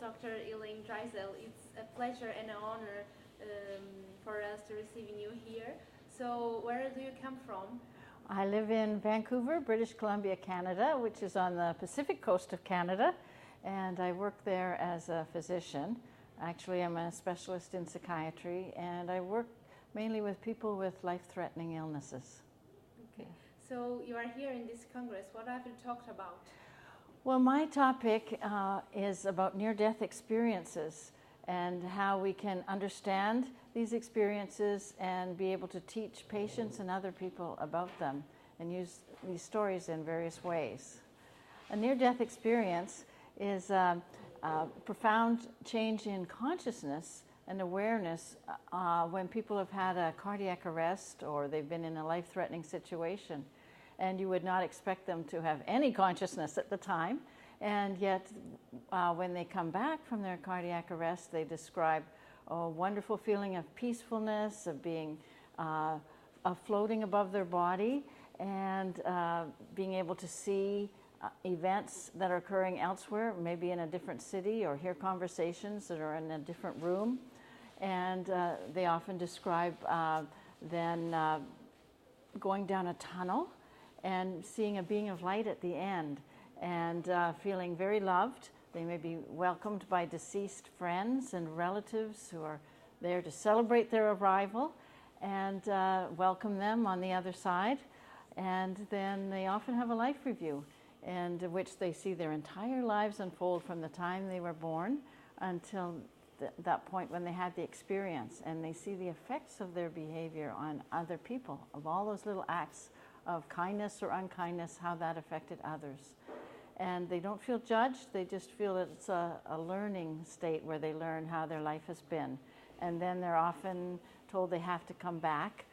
Dr. Ellaine Drysdale. It's a pleasure and an honor for us to receiving you here. So, where do you come from? I live in Vancouver, British Columbia, Canada, which is on the Pacific coast of Canada, and I work there as a physician. Actually, I'm a specialist in psychiatry, and I work mainly with people with life-threatening illnesses. Okay. So you are here in this Congress. What have you talked about? Well, my topic is about near-death experiences and how we can understand these experiences and be able to teach patients and other people about them and use these stories in various ways. A near-death experience is a profound change in consciousness and awareness when people have had a cardiac arrest or they've been in a life-threatening situation. And you would not expect them to have any consciousness at the time. And yet, when they come back from their cardiac arrest, they describe a wonderful feeling of peacefulness, of being of floating above their body, and being able to see events that are occurring elsewhere, maybe in a different city, or hear conversations that are in a different room. And they often describe then going down a tunnel and seeing a being of light at the end, and feeling very loved. They may be welcomed by deceased friends and relatives who are there to celebrate their arrival and welcome them on the other side. And then they often have a life review, in which they see their entire lives unfold from the time they were born until that point when they had the experience. And they see the effects of their behavior on other people, of all those little acts of kindness or unkindness, how that affected others. And they don't feel judged, they just feel that it's a learning state where they learn how their life has been. And then they're often told they have to come back,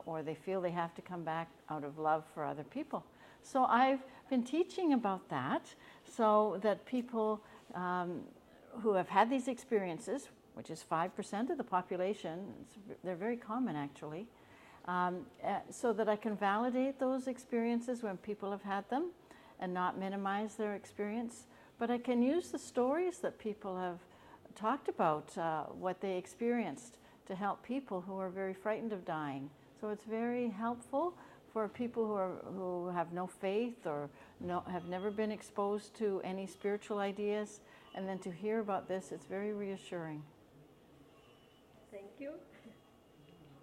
or they feel they have to come back out of love for other people. So I've been teaching about that so that people who have had these experiences, which is 5% of the population, they're very common actually, so that I can validate those experiences when people have had them and not minimize their experience. But I can use the stories that people have talked about, what they experienced, to help people who are very frightened of dying. So it's very helpful for people who have no faith or have never been exposed to any spiritual ideas. And then to hear about this, it's very reassuring. Thank you.